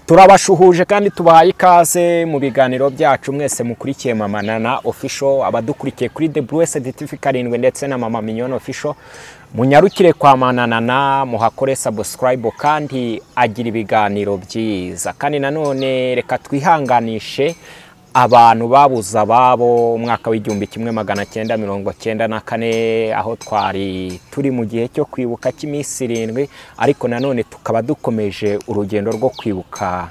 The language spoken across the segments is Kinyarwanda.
turabashuhuje kandi tubahaye ikaze mu biganiro byacu mwese mukurikiye Mama Nana Official, abadukurikiye kuri The Blessed TV Karindwi ndetse na Mama Mignonne Official. Munyarukire kwa Mama Nana muhakore subscribe kandi agira ibiganiro byiza. Kandi nanone reka twihanganishe abantu babuza babo umwaka w'igihumbi 1994 aho twari turi mu gihe cyo kwibuka cy'iminsi 7, ariko nanone tukaba dukomeje urugendo rwo kwibuka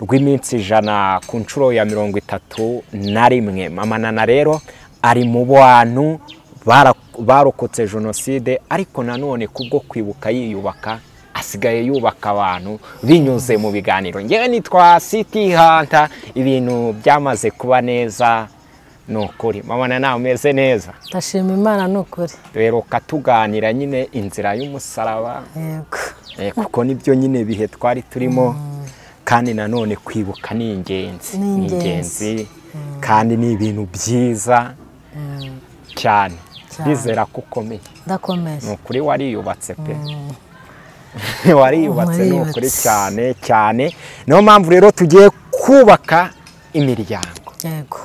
rw'iminsi 100 ku nshuro ya 31. Mama Nana rero ari mu bantu barokotse jenoside, ariko nanone kubwo kwibuka yiyubaka asigaye yubaka abantu binyuze mu biganiro. Ngewe nitwa City Hunter, ibintu byamaze kuba neza nukuri. Mama Nana umeze neza? Ndashima Imana nukuri. Rero katuganira nyine inzira y'umusaraba. Yego. Kuko nibyo nyine bihe twari turimo, kandi nanone kwibuka ni ingenzi kandi ni ibintu byiza cyane. Bizera kukomeye. Ndakomeye. Nukuri wariyubatse pe. Wariyubatse nukuri cyane. Niyo mpamvu rero tugiye kubaka imiryango. Yego.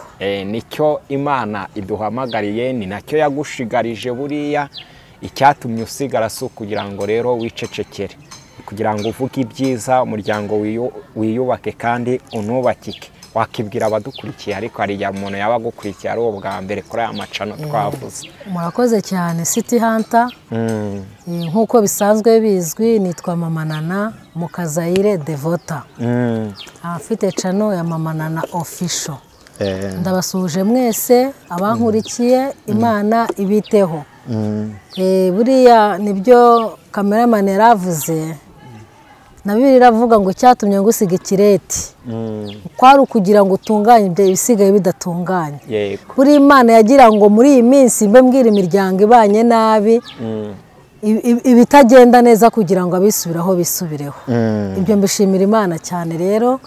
Nicyo Imana iduhamagariye, ni nacyo yagushigarije buriya. Icyatumye usigara si kugira ngo rero wicecekere, kugira ngo uvuge ibyiza umuryango wiyubake kandi unubakike. Wakibwira abadukurikiye, ariko hari ya muntu yabagukurikiye ari ubwa mbere kuri aya macano twavuze. Murakoze cyane City Hunter. Nkuko bisanzwe bizwi nitwa Mama Nana Mukazayire Devota. Afite channel ya Mama Nana Official. Ndabasuhuje mwese abankurikiye, Imana ibiteho. Buriya nibyo cameraman yaravuze. Na Bibiliya iravuga ngo cyatumye ngusiga ikireti. Kwari ukugira ngo utunganye ibyo bisigaye bidatunganye. Buri Imana yagira ngo muri iyi minsi mbe mbwira imiryango ibanye nabi, ibitagenda neza kugira ngo abisubiraho bisubireho. Ibyo mbishimira Imana cyane rero.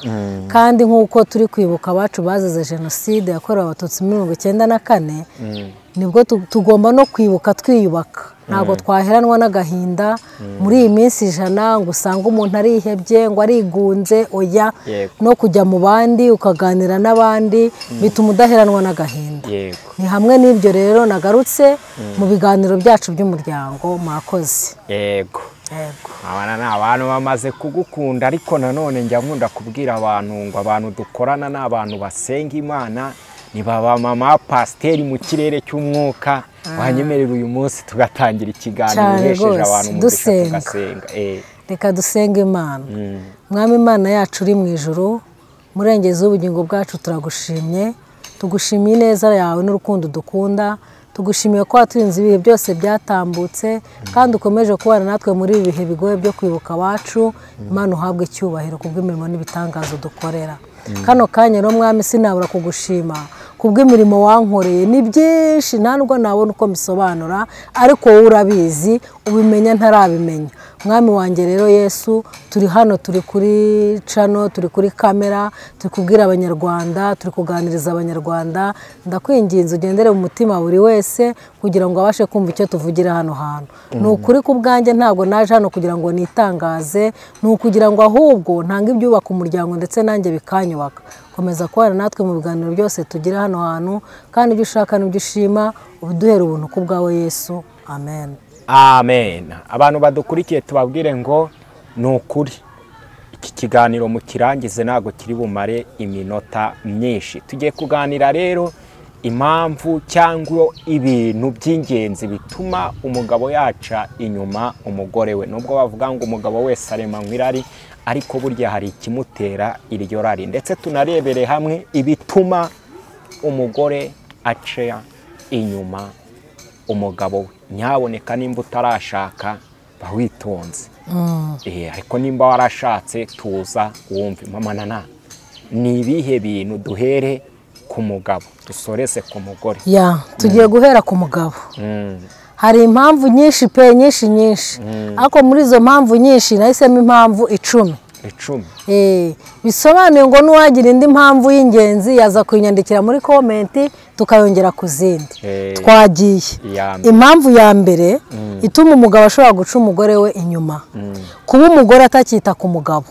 Kandi nkuko turi kwibuka abacu bazize jenoside yakorewe Abatutsi 1994, nibwo tugomba no kwibuka twiyubaka. Ntabwo twaheranwa n'agahinda muri iyi minsi 100 ngo usanga umuntu arihebye ngo arigunze, oya. No kujya mu bandi ukaganira n'abandi bituma udaheranwa n'agahinda. Ni hamwe n'ibyo rero nagarutse mu biganiro byacu by'umuryango. Murakoze. Yego. Abana n'abantu bamaze kugukunda, ariko nanone njya nkunda kubwira abantu ngo abantu dukorana n'abantu basenga Imana, ni baba mama pasiteri mu kirere cy'umwuka. Wanyemerera uyu munsi tugatangira ikiganiro hesheje abantu mu dusenga. Reka dusenge Imana. Mwami Imana yacu uri mu ijuru, murengeze ubugingo bwacu turagushimye. Tugushimiye neza yawe n'urukundo dukunda. Tugushimiye ko waturinze ibihe byose byatambutse, kandi ukomeje kubana natwe muri ibi bihe bigoye byo kwibuka abacu. Imana uhabwe icyubahiro kubw'imirimo n'ibitangazo dukorera. Kano kanya rero Mwami sinabura kugushima kubw'imirimo wankoreye. Ni byinshi ntabwo nabona uko mbisobanura, ariko wowe urabizi, ubimenya ntarabimenya. Mwami wanjye rero Yesu, turi hano, turi kuri channel, turi kuri kamera, turi kubwira abanyarwanda, turi kuganiriza abanyarwanda. Ndakwinginze ugendere mu mutima buri wese kugira ngo abashe kumva icyo tuvugira hano hantu. Ni ukuri ku bwanjye ntabwo naje hano kugira ngo nitangaze, ni ukugira ngo ahubwo ntanga ibyubaka umuryango ndetse nanjye bikanyubaka. Komeza kubana natwe mu biganiro byose tugira hano hantu, kandi ibyo ushaka n'ibyo ushima ubiduhera ubuntu ku bwawe Yesu. Amen. Amen. Abantu badukurikiye tubabwire ngo ni ukuri iki kiganiro mu kirangize ntago kiri bumare iminota myinshi. Tugiye kuganira rero impamvu cyangwa ibintu by'ingenzi bituma umugabo yaca inyuma umugore we. Nubwo bavuga ngo umugabo wese aremanywe irari, ariko burya hari ikimutera iryo rari. Ndetse tunarebere hamwe ibituma umugore aca inyuma umugabo we. Nyaboneka nimba utarashaka bawitonze. Ariko nimba warashatse tuza wumve. Mama Nana, ni ibihe bintu duhere ku mugabo dusorese ku mugore? Tugiye guhera ku mugabo. Hari impamvu nyinshi pe, nyinshi. Ariko muri izo mpamvu nyinshi nahisemo impamvu 10. Bisobanuye ngo nuwagira indi mpamvu y'ingenzi yaza kunyandikira muri comment tukayongera ku zindi. Twagiye. Impamvu ya mbere ituma umugabo ashobora guca umugore we inyuma, kuba umugore atakita ku mugabo.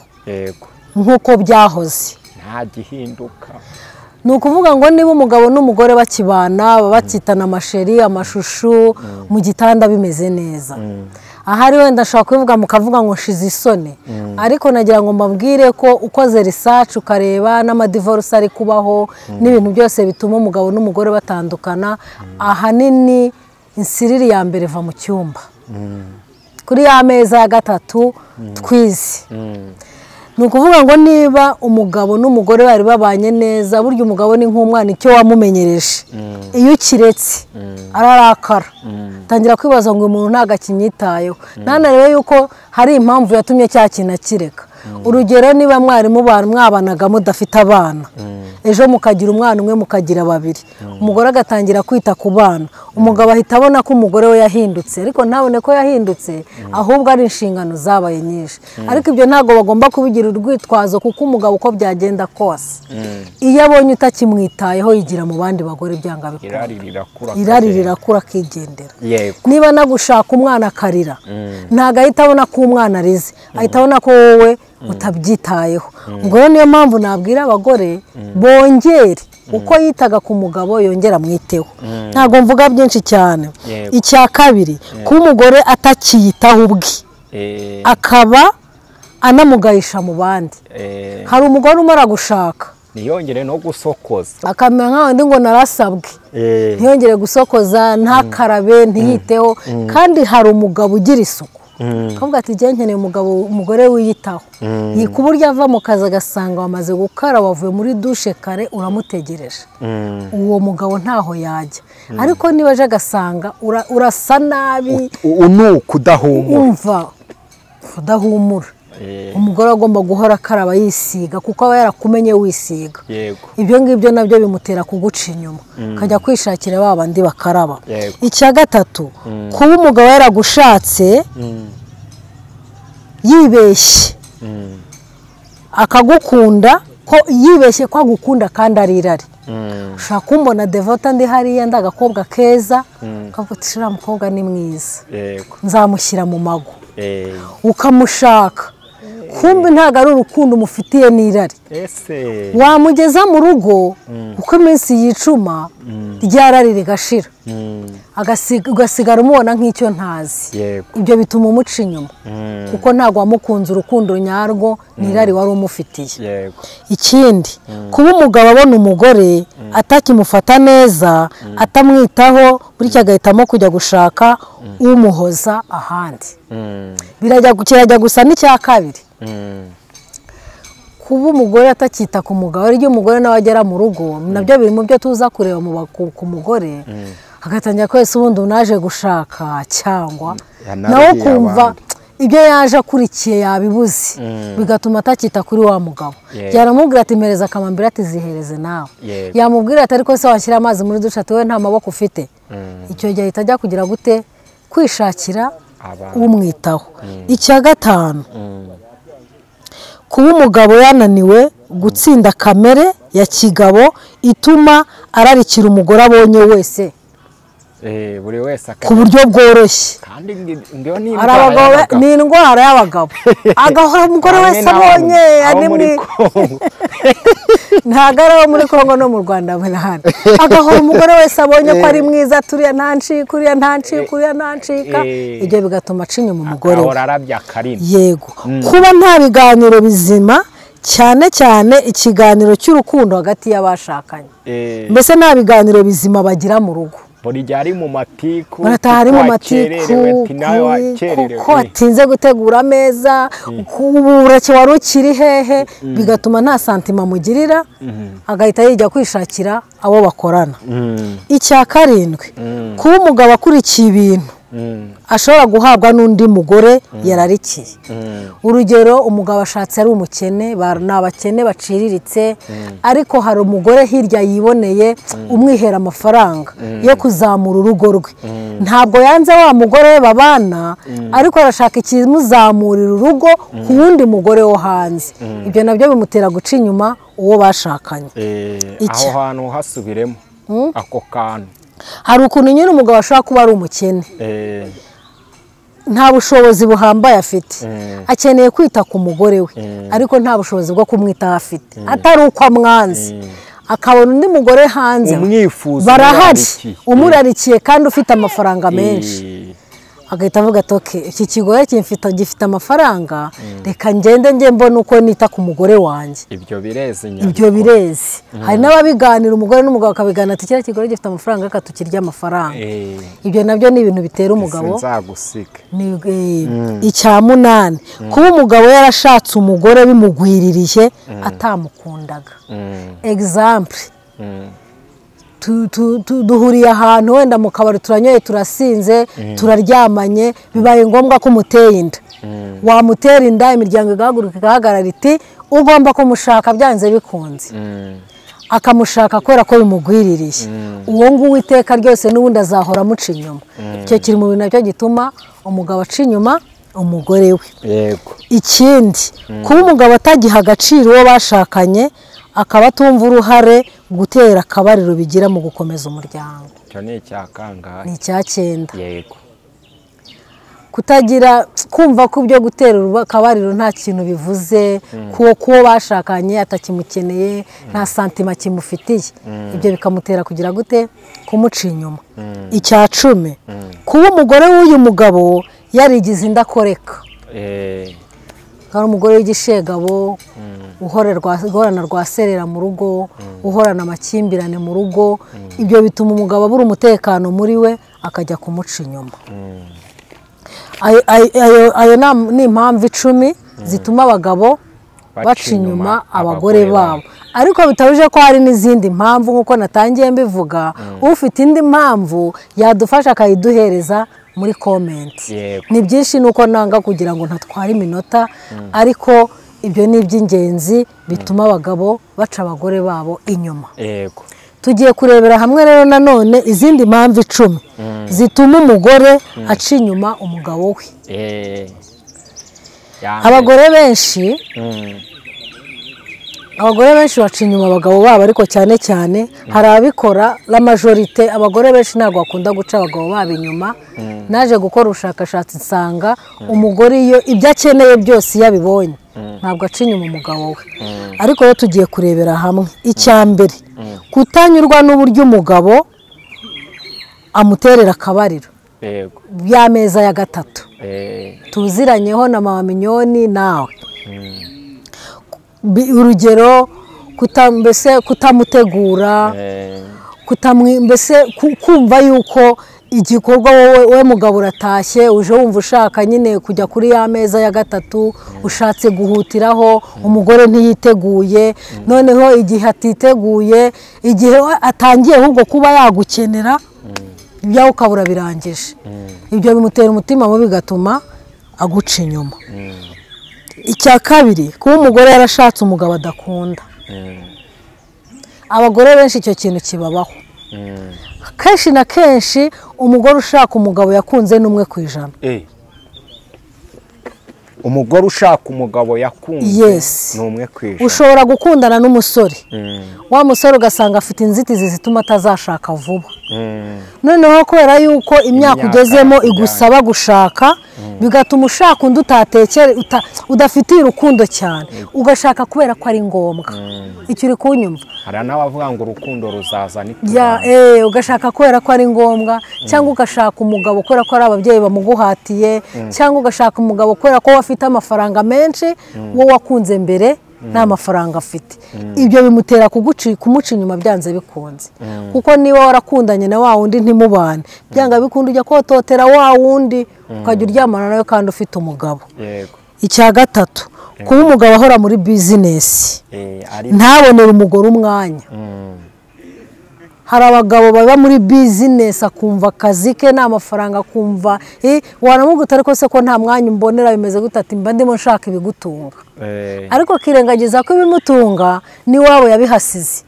nk'uko byahoze nta gihinduka. ni ukuvuga ngo niba umugabo n'umugore bakibana bakitana amasheri amashushu mu gitanda bimeze neza, ahari wenda ashobora kubivuga mukavuga ngo nshize isoni, ariko nagira ngo mbabwire ko ukoze research ukareba n'amadivorce ari kubaho n'ibintu byose bituma umugabo n'umugore batandukana, ahanini insiriri ya mbere va mu cyumba kuri ya meza ya gatatu twize. ni ukuvuga ngo niba umugabo n'umugore bari babanye neza, burya umugabo ni nk'umwana icyo wamumenyereje, iyo ukiretse ararakara, tangira kwibaza ngo uyu muntu ntabwo akinyitayeho, ntanarebe yuko hari impamvu yatumye cya kintu akireka. urugero niba mwarimu mwabanaga mudafite abana, ejo mukagira umwana umwe mukagira babiri, umugore agatangira kwita ku bana, umugabo ahita abona ko umugore we yahindutse, ariko ntabone ko yahindutse, ahubwo ari inshingano zabaye nyinshi. ariko ibyo ntabwo bagomba kubigira urwitwazo, kuko umugabo uko byagenda kose iyo abonye utakimwitayeho yigira mu bandi bagore byanga bikora, irari rirakura akigendera. niba nagushaka umwana akarira, ntabwo ahita abona ko umwana arize, ahita abona ko wowe utabyitayeho. ngo rero niyo mpamvu nabwira abagore bongere uko yitaga ku mugabo yongera amwiteho. ntabwo mvuga byinshi cyane. icya kabiri, kuba umugore atakiyitaho ubwe akaba anamugayisha mu bandi. hari umugore umara gushaka ntiyongere no gusokoza, akamera nk'aho ndi ngo narasabwe, ntiyongere gusokoza, ntakarabe, ntiyiteho. kandi hari umugabo ugira isuku, kavuga ati njye nkeneye umugore wiyitaho, ku buryo ava mu kazi agasanga wamaze gukaraba wavuye muri dushe kare uramutegereje, uwo mugabo ntaho yajya. ariko niba aje agasanga urasa nabi, unuka udahumura, udahumura, umugore agomba guhora akaraba yisiga, kuko aba yarakumenye wisiga. ibyo ngibyo nabyo bimutera kuguca inyuma, akajya kwishakira ba bandi bakaraba. icya gatatu, kuba umugabo yaragushatse yibeshye akagukunda, ko yibeshye ko agukunda kandi ari irari. ushaka kumbona Devota ndi hariya ndi agakobwa keza, ukavuga ati uriya mukobwa ni mwiza, nzamushyira mu mago, ukamushaka, kumbe ntabwo ari urukundo umufitiye n'irari. wamugeza mu rugo uko iminsi yicuma ryarari rigashira, ugasigara umubona nk'icyo ntazi. ibyo bituma umuca inyuma, kuko ntabwo wamukunze urukundo nyarwo, n'irari wari umufitiye. ikindi, kuba umugabo abona umugore atakimufata neza, atamwitaho, bityo agahitamo kujya gushaka umuhoza ahandi, kirajya gusa n'icya kabiri. kuba umugore atakita ku mugabo, iyo umugore nawe agera mu rugo, nabyo biri mu byo tuza kureba ku mugore, agatangira kwese ubundi unaje gushaka, cyangwa nawe kumva ibyo yaje akurikiye yabibuze, bigatuma atakita kuri wa mugabo. yaramubwira ati mpereza akamambiri, ati zihereze nawe. yamubwira ati ariko se washyira amazi muri dushe, ati we nta maboko ufite. icyo gihe ahita ajya kugira gute? kwishakira umwitaho. icya gatanu, kuba umugabo yananiwe gutsinda kamere ya kigabo ituma ararikira umugore abonye wese ku buryo bworoshye. ni indwara y'abagabo, agahora umugore wese abonye, ntabwo ari abo muri Kongo no mu Rwanda, agahora umugore wese abonye ko ari mwiza, turiya ntancika, uriya ntancika, uriya ntancika. ibyo bigatuma aca inyuma umugore we. yego, kuba nta biganiro bizima, cyane cyane ikiganiro cy'urukundo hagati y'abashakanye, mbese nta biganiro bizima bagira mu rugo, ari mu matiku, barataha mu matiku, kuko watinze gutegura ameza, uburake wari ukiri hehe, bigatuma nta santima mugirira, agahita yijya kwishakira abo bakorana. icya karindwi, kuba umugabo akurikiye ibintu ashobora guhabwa n'undi mugore yararikiye. urugero, umugabo ashatse ari umukene, ni abakene baciriritse, ariko hari umugore hirya yiboneye umwihera amafaranga yo kuzamura urugo rwe. ntabwo yanze wa mugore we babana, ariko arashaka ikimuzamurira urugo ku wundi mugore wo hanze. ibyo nabyo bimutera guca inyuma uwo bashakanye. aho hantu hasubiremo ako kantu. hari ukuntu nyine umugabo ashobora kuba ari umukene, nta bushobozi buhambaye afite, akeneye kwita ku mugore we ariko nta bushobozi bwo kumwitaho afite, atari uko amwanze, akabona undi mugore hanze barahari umurarikiye kandi ufite amafaranga menshi, agahita avuga ati oke iki kigoye gifite amafaranga, reka ngende mbona uko nita ku mugore wanjye. Ibyo birezi hari n'ababiganira, umugore n'umugabo akabiganira ati kiriya kigoye gifite amafaranga reka tukirya amafaranga. Ibyo nabyo ni ibintu bitera umugabo. Icya munani, kuba umugabo yarashatse umugore bimugwiririye atamukundaga. Example, duhuriye ahantu wenda mu kabari turanyoye turasinze turaryamanye, bibaye ngombwa ko umuteye inda, wamutera inda imiryango igahaguruka igahagarara iti ugomba kumushaka byanze bikunze, akamushaka kubera ko bimugwiririye, uwo nguwo iteka ryose n'ubundi azahora amuca inyuma. Icyo kiri mu bintu nabyo gituma umugabo aca inyuma umugore we. Ikindi, kuba umugabo atagiha agaciro uwo bashakanye, akaba atumva uruhare gutera akabariro bigira mu gukomeza umuryango. Ni icya kangahe? Ni icya 9. Kutagira kumva ko ibyo gutera akabariro nta kintu bivuze, kuwo bashakanye atakimukeneye, nta santima kimufitiye, ibyo bikamutera kugira gute kumuca inyuma. Icya 10, kuba umugore w'uyu mugabo yarigize indakoreka, hari umugore w'igishegabo uhorana rwaserera mu rugo, uhorana amakimbirane mu rugo, ibyo bituma umugabo abura umutekano muri we akajya kumuca inyuma. Ayo ni impamvu 10 zituma abagabo baca inyuma abagore babo, ariko bitabuje ko hari n'izindi mpamvu nk'uko natangiye mbivuga. Ufite indi mpamvu yadufasha akayiduhereza muri comment. Ni byinshi nuko nanga kugira ngo ntatware iminota, ariko ibyo ni iby'ingenzi bituma abagabo baca abagore babo inyuma. Tugiye kurebera hamwe rero nanone izindi mpamvu 10 zituma umugore aca inyuma umugabo we. Abagore benshi baca inyuma abagabo babo, ariko cyane cyane hari ababikora. La majorite abagore benshi ntabwo bakunda guca abagabo babo inyuma. Naje gukora ubushakashatsi nsanga umugore iyo ibyo akeneye byose yabibonye ntabwo aca inyuma umugabo we. Ariko rero tugiye kurebera hamwe. Icya mbere, kutanyurwa n'uburyo umugabo amuterera akabariro. By'ameza ya 3 tuziranyeho na mama Minyoni nawe. Urugero, kutamutegura, kumva yuko igikorwa wowe mugabo uratashye uje wumva ushaka nyine kujya kuri ya meza ya 3, ushatse guhutiraho, umugore ntiyiteguye. Noneho igihe atiteguye, igihe atangiye ahubwo kuba yagukenera, ibyawe ukabura birangije. Ibyo bimutera umutima mubi bigatuma aguca inyuma. Icya kabiri, kuba umugore yarashatse umugabo adakunda. Abagore benshi icyo kintu kibabaho. Kenshi na kenshi umugore ushaka umugabo yakunze n'umwe ku ijana. Umugore ushaka umugabo yakunze n'umwe ku ijana. Ushobora gukundana n'umusore, wa musore ugasanga afite inzitizi zituma atazashaka vuba. Noneho kubera yuko imyaka ugezemo igusaba gushaka, bigatuma ushaka undi udafitiye urukundo cyane, ugashaka kubera ko ari ngombwa. Icyo uri kunyumva? Hari n'abavuga ngo urukundo ruzaza ugashaka kubera ko ari ngombwa, cyangwa ugashaka umugabo kubera ko ari ababyeyi bamuguhatiye, cyangwa ugashaka umugabo kubera ko afite amafaranga menshi, wowe wakunze mbere nta mafaranga afite. Ibyo bimutera kumuca inyuma byanze bikunze, kuko niba warakundanye na wa wundi ntimubane, byanga bikunda ujya kototera wa wundi ukajya uryamana nawe kandi ufite umugabo. Icya 3, kuba umugabo ahora muri bizinesi, ntabonere umugore umwanya. Hari abagabo baba muri bizinesi akumva akazi ke nta mafaranga, akumva wanamuguta ariko se ko nta mwanya umbonera, bimeze gute? Ati mba ndimo nshaka ibigutunga, ariko kirengagiza ko ibimutunga ni wabo yabihasize.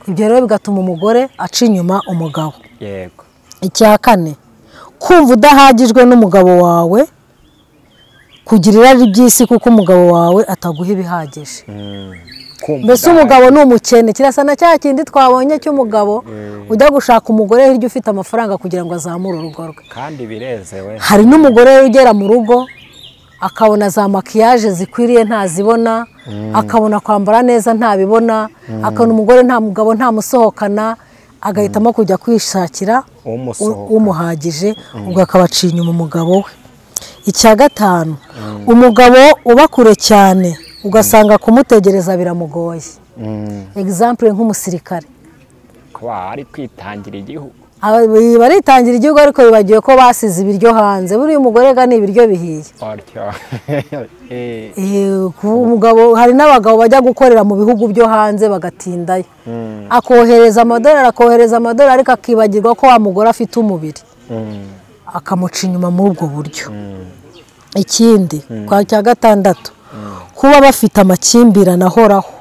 Ibyo rero bigatuma umugore aca inyuma umugabo. Icya 4, kumva udahagijwe n'umugabo wawe, kugira irari by'isi kuko umugabo wawe ataguha ibihagije. mbese umugabo ni umukene kirasa na cya kindi twabonye cy'umugabo ujya gushaka umugore hirya ufite amafaranga kugira ngo azamure urugo rwe kandi birezewe. hari n'umugore ugera mu rugo akabona za makiyaje zikwiriye ntazibona, akabona kwambara neza ntabibona, akabona umugore nta mugabo ntamusohokana, agahitamo kujya kwishakira umuhagije, ubwo akabaciye inyuma umugabo we. Icya gatanu, umugabo uba kure cyane ugasanga kumutegereza biramugoye. Example nk'umusirikare kuba ari kwitangira igihugu, baritangira igihugu ariko bibagiwe ko basize ibiryo hanze. Buriya umugore ga ni ibiryo bihiye. Umugabo hari n'abagabo bajya gukorera mu bihugu byo hanze bagatindayo, akohereza amadolari ariko akibagirwa ko wa mugore afite umubiri, akamuca inyuma muri ubwo buryo. Ikindi cya gatandatu, kuba bafite amakimbirane ahoraho,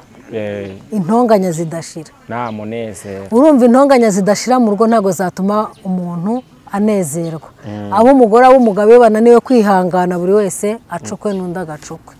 intonganya zidashira. nta munezero. Urumva intonganya zidashira mu rugo ntabwo zatuma umuntu anezerwa. Abo umugore abo umugabo iyo bananiwe kwihangana buri wese acukwe n'undi agacukwe.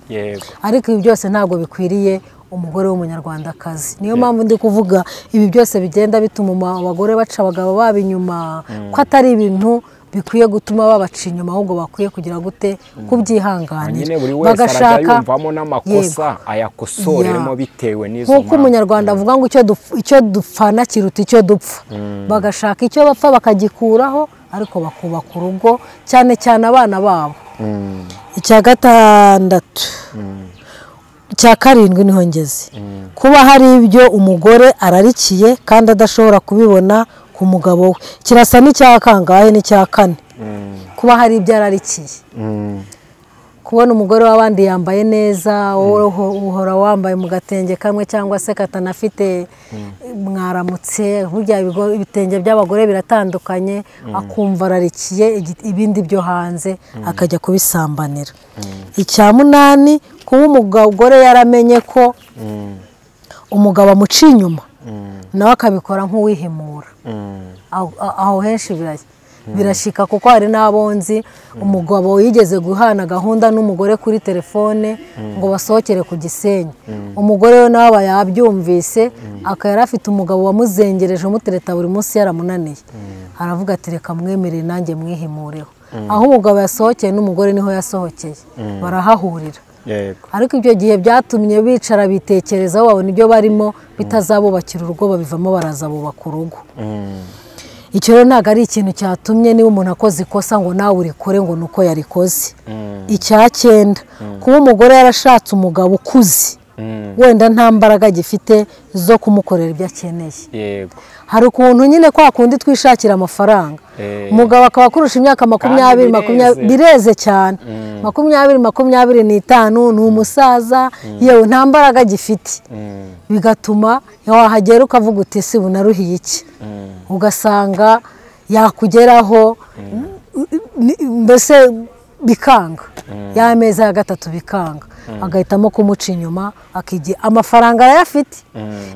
Ariko ibi byose ntabwo bikwiriye umugore w'umunyarwandakazi. Niyo mpamvu ndi kuvuga ibi byose bigenda bituma abagore baca abagabo baba inyuma, ko atari ibintu bikwiye gutuma babaca inyuma, ahubwo bakwiye kugira gute kubyihanganira bagashaka yumvamo n'amakosa ayakosoreremo bitewe n'izo mpamvu. Nk'uko umunyarwanda avuga ngo icyo dupfana kiruta icyo dupfa, bagashaka icyo bapfa bakagikuraho ariko bakubaka urugo, cyane cyane abana babo. Icya gatandatu, icya karindwi niho ngeze, kuba hari ibyo umugore ararikiye kandi adashobora kubibona ku mugabo we. Kirasa n'icya kangahe n'icya kane, kuba hari ibyo ararikiye. Kubona umugore w'abandi yambaye neza, uhora wambaye mu gatenge kamwe cyangwa se katanafite mwaramutse. Burya ibitenge by'abagore biratandukanye, akumva ararikiye ibindi byo hanze akajya kubisambanira. Icya munani, kuba umugore yaramenye ko umugabo amuca inyuma nawe akabikora nk'uwihimura. Aho henshi birashika, kuko hari n'abonzi umugabo yigeze guhana gahunda n'umugore kuri telefone ngo basohokere ku Gisenyi. Umugore we nawe yabyumvise, akaba afite umugabo wamuzengereje umutereta buri munsi yaramunaniye, aravuga ati reka mwemerere nanjye mwihimureho. Aho umugabo yasohokeye n'umugore niho yasohokeye, barahahurira. Ariko ibyo gihe byatumye bicara bitekerezaho, babona ibyo barimo bitazabubakira urugo, babivamo baraza bubaka urugo. Icyo rero ntabwo ari ikintu cyatumye niba umuntu akoze ikosa ngo nawe urikore ngo nuko yarikoze. Icya cyenda, kuba umugore yarashatse umugabo ukuze, wenda nta mbaraga gifite zo kumukorera ibyo akeneye. Hari ukuntu nyine kwa kundi twishakira amafaranga, umugabo akaba akurusha imyaka 20 bireze cyane, 20-25 ni umusaza, yewe nta mbaraga gifite, bigatuma wahagera ukavuga uti ese bunaruhiye iki, ugasanga yakugeraho mbese bikanga, ya meza ya gatatu bikanga, agahitamo kumuca inyuma, akigira amafaranga arayafite,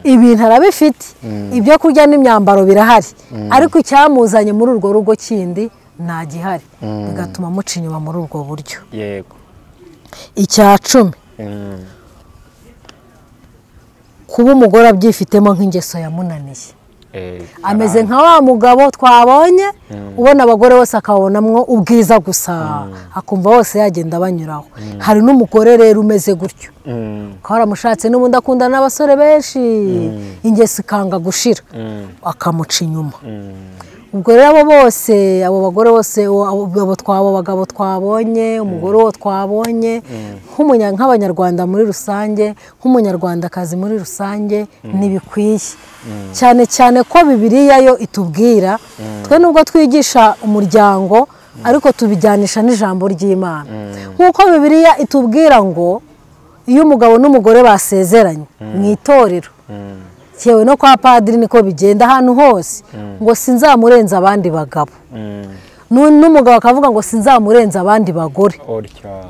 ibintu arabifite, ibyo kurya n'imyambaro birahari, ariko icyamuzanye muri urwo rugo kindi nta gihari, bigatuma amuca inyuma muri ubwo buryo. Icya 10, kuba umugore abyifitemo nk'ingeso yamunaniye, ameze nka wa mugabo twabonye ubona abagore bose akabonamwo ubwiza gusa, akumva bose yagenda banyuraho. Hari n'umugore rero umeze gutyo, ko aramushatse n'ubundi akundana n'abasore benshi, ingeso ikanga gushira, akamuca inyuma. Ubwo rero abo bose, abo bagore bose, abo bagabo twabonye, umugore wo twabonye, nk'abanyarwanda muri rusange, nk'umunyarwandakazi muri rusange, ntibikwiye. Cyane cyane ko Bibiliya yo itubwira, twe nubwo twigisha umuryango ariko tubijyanisha n'ijambo ry'Imana. Nk'uko Bibiliya itubwira ngo iyo umugabo n'umugore basezeranye mu itorero, cyewe no kwa padiri niko bigenda ahantu hose, ngo sinzamurenza abandi bagabo, n'umugabo akavuga ngo sinzamurenza abandi bagore.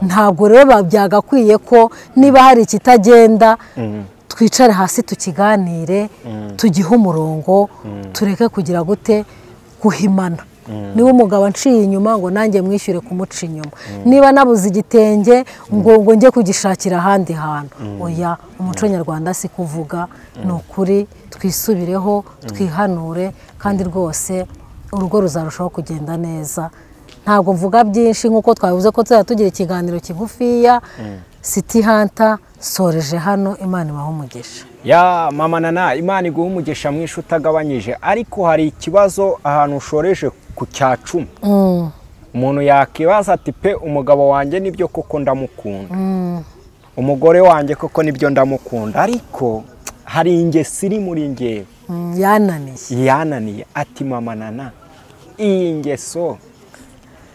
Ntabwo rero byagakwiye ko niba hari ikitagenda twicare hasi tukiganire, tugihe umurongo, tureke kugira gute guhimana. niba umugabo anciye inyuma ngo nanjye mwishyure kumuca inyuma, niba nabuze igitenge ngo njye kugishakira ahandi hantu. Oya, umuco nyarwanda si kuvuga, ni ukuri twisubireho twihanure, kandi rwose urugo ruzarushaho kugenda neza. Ntabwo mvuga byinshi nk'uko twabivuze ko tuzajya tugira ikiganiro kigufiya. City Hunter soreje hano, Imana ibahe umugisha. Ya Mama Nana, Imana iguhe umugisha mwinshi utagabanyije, ariko hari ikibazo ahantu ushoreje ku cya 10. Umuntu yakibaza ati pe umugabo wanjye nibyo koko ndamukunda, umugore wanjye koko nibyo ndamukunda, ariko hari ingeso iri muri njyewe yananiye. Ati Mama Nana, iyi ngeso,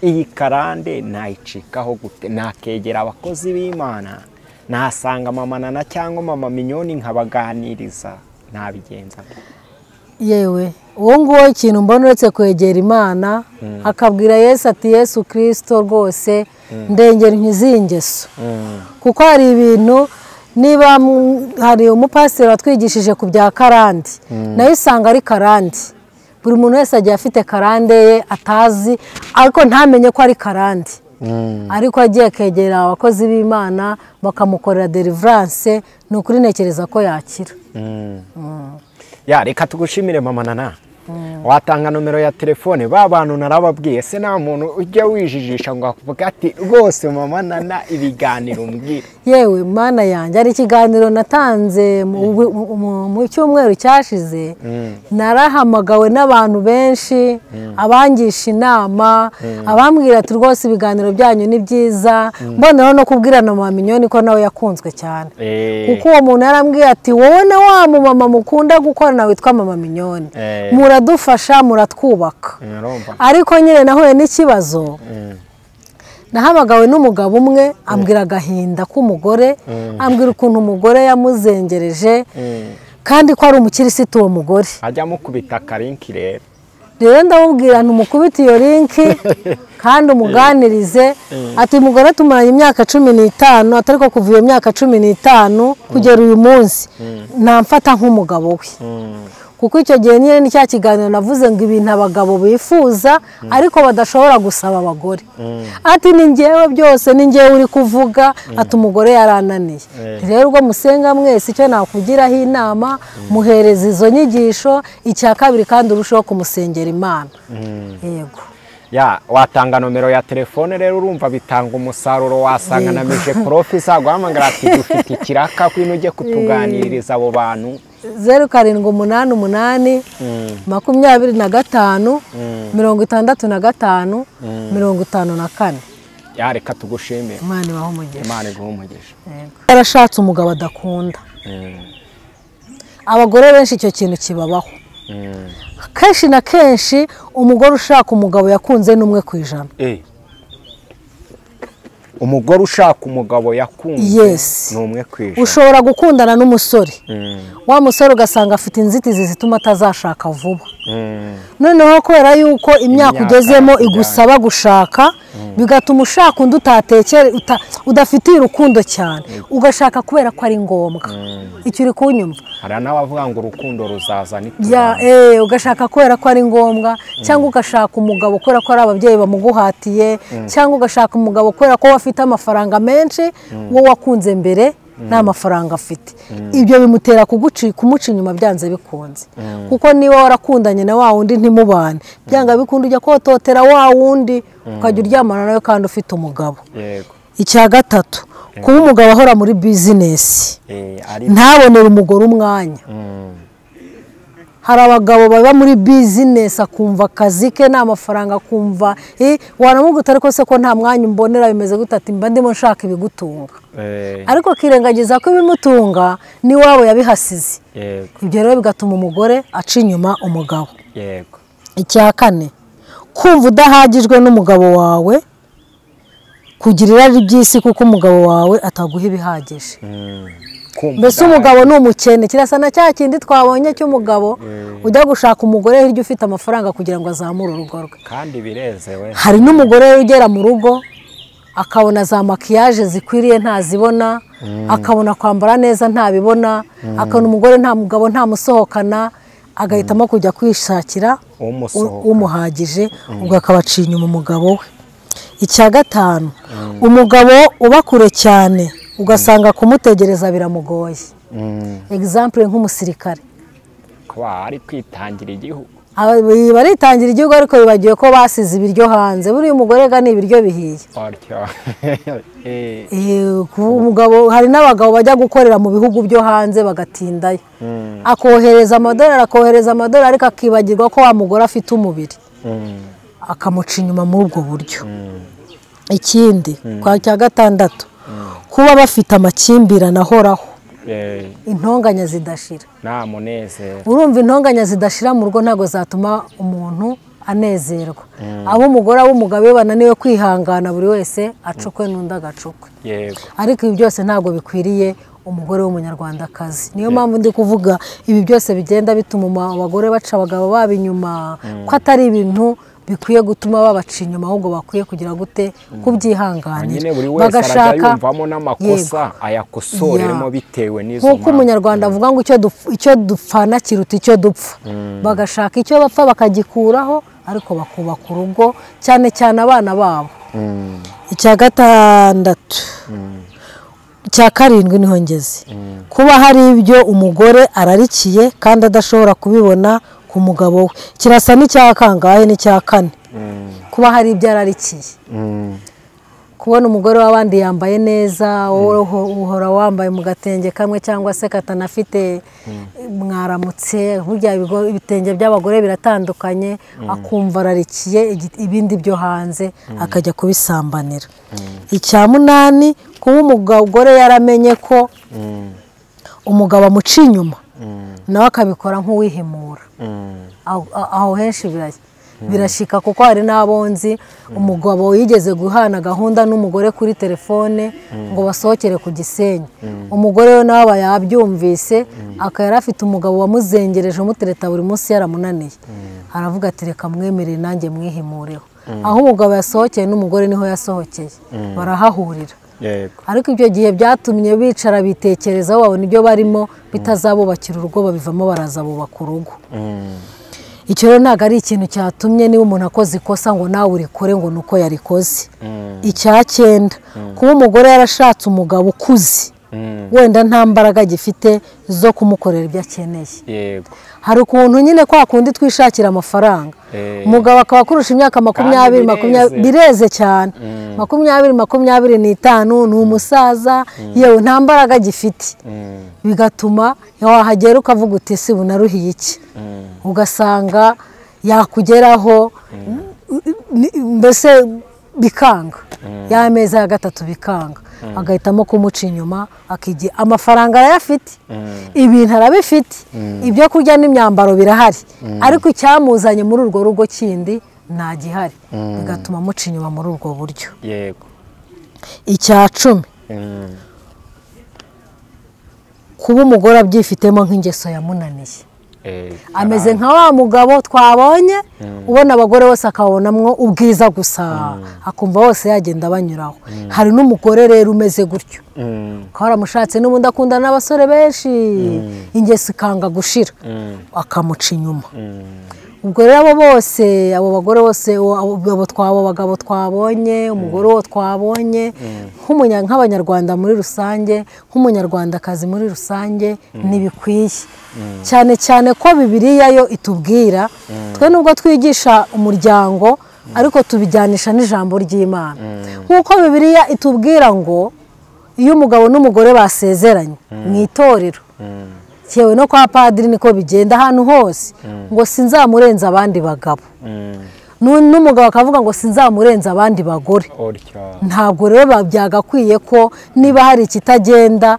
iyi karande nayicikaho gute? Nakegera abakozi b'Imana, nasanga Mama Nana cyangwa Mama Mignone nkabaganiriza, nabigenza? Yewe uwo nguwo ikintu mbona uretse kwegera Imana akabwira Yesu ati Yesu Kristo rwose ndengera nkizingeso, kuko hari ibintu, niba hari umupasiteri watwigishije ku bya karande, nayo usanga ari karande. Buri muntu wese agiye afite karande ye atazi, ariko ntamenye ko ari karande. Ariko agiye kegera abakozi b'Imana bakamukorera deliverance, ni ukuri ntekereza ko yakira. Ya reka tugushimire Mama Nana. Watanga nomero ya telefone, ba bantu narababwiye, se nta muntu ujya wijijisha ngo avuga ati rwose Mama Nana ibiganiro umbwira. Yewe Mana yanjye, ari ikiganiro natanze mu cyumweru cyashize, narahamagawe n'abantu benshi, abangisha inama, abambwira ati rwose ibiganiro byanyu ni byiza. Mboneho no kubwira na Mama Mignone ko nawe yakunzwe cyane, kuko uwo muntu yarambwiye ati wowe na wa mama mukunda gukorana witwa Mama Mignone, muradufasha muratwubaka. Ariko nyine nahuye n'ikibazo, nahamagawe n'umugabo umwe ambwira agahinda k'umugore, ambwira ukuntu umugore yamuzengereje, kandi ko ari umukirisitu uwo mugore. Ajya mukubita akarinki rero. Rero ndamubwira ntumukubite iyo linki kandi umuganirize. Ati umugore tumaranye imyaka 15, atariko kuva iyo myaka 15 kugera uyu munsi namfata nk'umugabo we. Kuko icyo gihe nyine ni cya kiganiro navuze ngo ibintu abagabo bifuza ariko badashobora gusaba abagore. Ati ni njyewe byose, ni njyewe uri kuvuga. Ati umugore yarananiye. Rero ubwo musenga mwese, icyo nakugiraho inama, muhereza izo nyigisho. Icya kabiri kandi urushaho kumusengera Imana. Yego. Ya watanga nomero ya telefone rero, urumva bitanga umusaruro. Wasanga na Mije Prof zaguhamagara ati dufite ikiraka kwino ujye kutuganiriza abo bantu. 0788 25 65 54. Ya reka tugushimire. Imana ibahe umugisha. Imana iguhe umugisha. Yarashatse umugabo adakunda. Abagore benshi icyo kintu kibabaho. Kenshi na kenshi umugore ushaka umugabo yakunze n'umwe kwijana. Umugore ushaka umugabo yakunze n'umwe kwijana. Ushobora gukundana n'umusore, wa musore ugasanga afite inzitizi zituma atazashaka vuba. Noneho kubera yuko imyaka ugezemo igusaba gushaka, bigatuma ushaka undi utatekere, udafitiye urukundo cyane, ugashaka kubera ko ari ngombwa. Icyo uri kunyumva. Hari n'abavuga ngo urukundo ruzaza nitubana. Ugashaka kubera ko ari ngombwa, cyangwa ugashaka umugabo kubera ko ari ababyeyi bamuguhatiye, cyangwa ugashaka umugabo kubera ko afite amafaranga menshi, wowe wakunze mbere nta mafaranga afite. Ibyo bimutera kumuca inyuma byanze bikunze. Kuko niba warakundanye na wa wundi ntimubane, byanga bikunda ujya kototera wa wundi, ukajya uryamana nawe kandi ufite umugabo. Icya gatatu, kuba umugabo ahora muri business, ntabonere umugore umwanya. Hari abagabo baba muri business akumva akazi ke nta mafaranga, akumva wanamuguta ariko se ko nta mwanya umbonera, bimeze gute? Ati mba ndimo nshaka ibigutunga. Ariko kirengagiza ko ibimutunga ni wabo yabihasize. Ibyo rero bigatuma umugore aca inyuma umugabo. Icya kane, kumva udahagijwe n'umugabo wawe, kugira irari by'isi kuko umugabo wawe ataguha ibihagije. Mbese umugabo ni umukene, kirasa na cya kindi twabonye cy'umugabo ujya gushaka umugore hirya ufite amafaranga kugira ngo azamure urugo rwe. Kandi birezewe. Hari n'umugore ugera mu rugo akabona za makiyaje zikwiriye ntazibona, akabona kwambara neza ntabibona, akabona umugore nta mugabo ntamusohokana, agahitamo kujya kwishakira umuhagije ubwo akabaciye inyuma umugabo we. icya gatanu umugabo uba kure cyane ugasanga kumutegereza biramugoye. Example nk'umusirikare kuba ari kwitangira igihugu, baritangira igihugu ariko bibagiwe ko basize ibiryo hanze. buriya umugore ga ni ibiryo bihiye. Umugabo hari n'abagabo bajya gukorera mu bihugu byo hanze bagatindayo, akohereza amadolari ariko akibagirwa ko wa mugore afite umubiri, akamuca inyuma muri ubwo buryo. ikindi kwa cya gatandatu kuba bafite amakimbirane ahoraho, intonganya zidashira. nta munezero. urumva intonganya zidashira mu rugo ntabwo zatuma umuntu anezerwa. abo umugore w'umugabo iyo bananiwe kwihangana buri wese acukwe n'undi agacukwe. ariko ibi byose ntabwo bikwiriye umugore w'umunyarwandakazi. niyo mpamvu ndi kuvuga ibi byose bigenda bituma abagore baca abagabo babo inyuma, ko atari ibintu bikwiye gutuma babaca inyuma, ahubwo bakwiye kugira gute kubyihanganira, bagashaka yumvamo n'amakosa ayakosoremo bitewe n'izo mpamvu. nk'uko umunyarwanda avuga ngo icyo dupfana kiruta icyo dupfa, bagashaka icyo bapfa bakagikuraho ariko bakubaka urugo, cyane cyane abana babo. icya gatandatu icya karindwi niho ngeze, kuba hari ibyo umugore ararikiye kandi adashobora kubibona ku mugabo we. kirasa n'icya kangahe n'icya kane, kuba hari ibyo ararikiye. kubona umugore w'abandi yambaye neza, wowe uhora wambaye mu gatenge kamwe cyangwa se katanafite mwaramutse. burya ibitenge by'abagore biratandukanye, akumva ararikiye ibindi byo hanze akajya kubisambanira. icya munani kuba umugore yaramenye ko umugabo amuca inyuma nawe akabikora nk'uwihimura. aho henshi birashika, kuko hari n'abonzi umugabo yigeze guhana gahunda n'umugore kuri telefone ngo basohokere ku Gisenyi. umugore we nawe aba yabyumvise, akaba afite umugabo wamuzengereje umutereta buri munsi yaramunaniye, aravuga ati reka mwemerere nanjye mwihimureho. aho umugabo yasohokeye n'umugore niho yasohokeye, barahahurira. ariko ibyo gihe byatumye bicara bitekerezaho, babona ibyo barimo bitazabubakira urugo, babivamo baraza bubaka urugo. icyo rero ntabwo ari ikintu cyatumye niba umuntu akoze ikosa ngo nawe urikore ngo ni uko yarikoze. icya cyenda kuba umugore yarashatse umugabo ukuze, wenda nta mbaraga agifite zo kumukorera ibyo akeneye. hari ukuntu nyine kwa kundi twishakira amafaranga, umugabo akaba akurusha imyaka 20 bireze cyane, 20-25 ni umusaza, yewe nta mbaraga agifite, bigatuma wahagera ukavuga uti ese bunaruhiye iki, ugasanga yakugeraho mbese bikanga, y'ameza ya gatatu bikanga, agahitamo kumuca inyuma, akigira amafaranga arayafite, ibintu arabifite, ibyo kurya n'imyambaro birahari, ariko icyamuzanye muri urwo rugo kindi nta gihari, bigatuma amuca inyuma muri ubwo buryo. icya 10 kuba umugore abyifitemo nk'ingeso yamunaniye, ameze nka wa mugabo twabonye ubona abagore bose akabonamwo ubwiza gusa, akumva bose yagenda banyuraho. hari n'umugore rero umeze gutyo, ko aramushatse n'ubundi akunda n'abasore benshi, ingeso ikanga gushira, akamuca inyuma. ubwo rero abo bose, abo bagore bose, abo bagabo twabonye, umugore wo twabonye, nk'abanyarwanda muri rusange, nk'umunyarwandakazi muri rusange, ntibikwiye. cyane cyane ko Bibiliya yo itubwira, twe nubwo twigisha umuryango ariko tubijyanisha n'ijambo ry'Imana. nk'uko Bibiliya itubwira ngo iyo umugabo n'umugore basezeranye mu itorero, yewe no kwa padiri niko bigenda ahantu hose, ngo sinzamurenza abandi bagabo, n'umugabo akavuga ngo sinzamurenza abandi bagore. ntabwo rero byagakwiye ko niba hari ikitagenda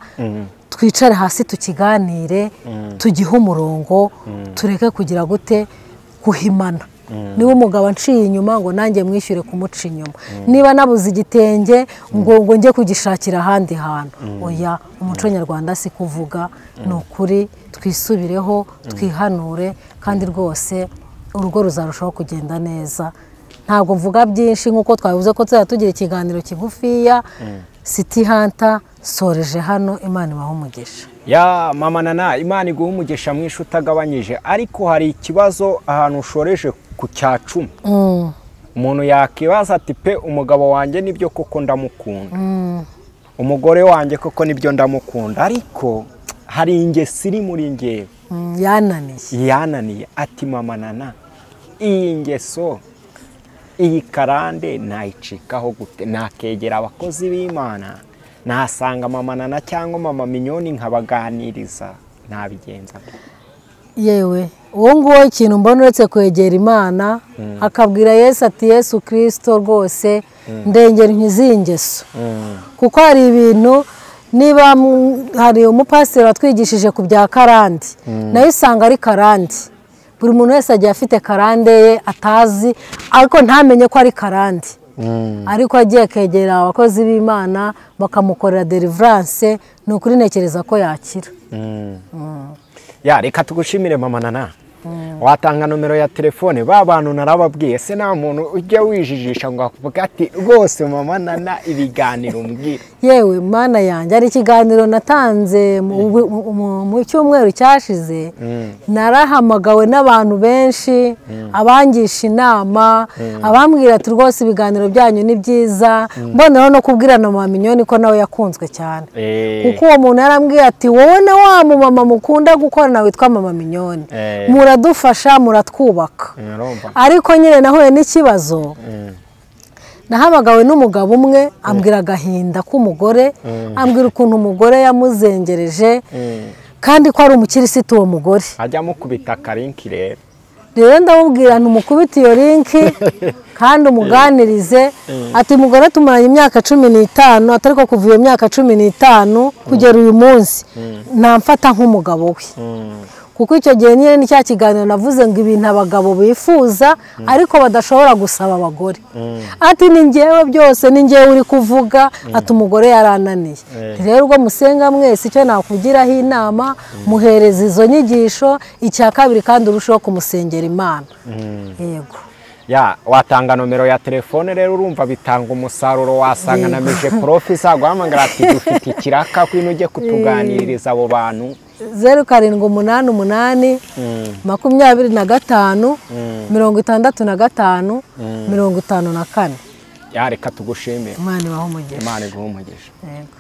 twicare hasi tukiganire, tugihe umurongo, tureke kugira gute guhimana. niba umugabo anciye inyuma ngo nanjye mwishyure kumuca inyuma, niba nabuze igitenge ngo njye kugishakira ahandi hantu. oya, umuco nyarwanda si kuvuga, ni ukuri twisubireho, twihanure, kandi rwose urugo ruzarushaho kugenda neza. ntabwo mvuga byinshi nk'uko twabivuze ko tuzajya tugira ikiganiro kigufiya, City Hunter soreje hano, Imana ibahe umugisha. Ya mama Nana, Imana iguhe umugisha mwinshi utagabanyije, ariko hari ikibazo ahantu ushoreje ku cya 10. Umuntu yakibaza ati pe umugabo wanjye nibyo koko ndamukunda, umugore wanjye koko nibyo ndamukunda, ariko hari ingeso iri muri ngewe yananiye. Ati mama Nana, iyi ngeso iyi karande nayicikaho gute? Nakegera abakozi b'Imana, nasanga mama Nana cyangwa mama Mignone nkabaganiriza, nabigenza? Yewe uwo nguwo ikintu mbona uretse kwegera Imana akabwira Yesu ati Yesu Kristo rwose ndengera nkizingeso, kuko hari ibintu, niba hari umupasiteri watwigishije ku bya karande, nayo usanga ari karande, buri muntu wese agiye afite karande ye atazi ariko ntamenye ko ari karande, ariko agiye kegera abakozi b'Imana bakamukorera deliverance, ni ukuri ntekereza ko yakira. Ya reka tugushimire mama Nana, watanga nomero ya telefone, ba bantu narababwiye, se nta muntu ujya wijijisha ngo avuga ati rwose mama Nana ibiganiro mbwira. Yewe mana yanjye, ari ikiganiro natanze mu cyumweru cyashize, narahamagawe n'abantu benshi, abangisha inama, abambwira ati rwose ibiganiro byanyu ni byiza, mboneraho no kubwira na mama Mignone ko nawe yakunzwe cyane, kuko uwo muntu yarambwiye ati wowe na wa mama mukunda gukorana witwa mama Mignone muradufasha muratwubaka, ariko nyine nahuye n'ikibazo, nahamagawe n'umugabo umwe ambwira agahinda k'umugore, ambwira ukuntu umugore yamuzengereje kandi ko ari umukirisitu uwo mugore, ajya mukubita akarinki rero. Rero ndamubwira ntumukubite iyo linki kandi umuganirize, ati umugore tumaranye imyaka 15, atari ko kuva iyo myaka 15 kugera uyu munsi namfata nk'umugabo we, kuko icyo gihe nyine ni cya kiganiro navuze ngo ibintu abagabo bifuza ariko badashobora gusaba abagore, ati ni njyewe byose, ni njyewe uri kuvuga, ati umugore yarananiye. Rero ubwo musenga mwese, icyo nakugiraho inama, muhereza izo nyigisho, icya kabiri kandi urushaho kumusengera Imana. Yego. Ya watanga nomero ya telefone rero, urumva bitanga umusaruro, wasanga na Meje Professor guhamagara ati dufite ikiraka kwino ujye kutuganiririza abo bantu. 0788 25 65 54. Ya reka tugushimire. Imana ibahe umugisha. Imana iguhe umugisha. Yego.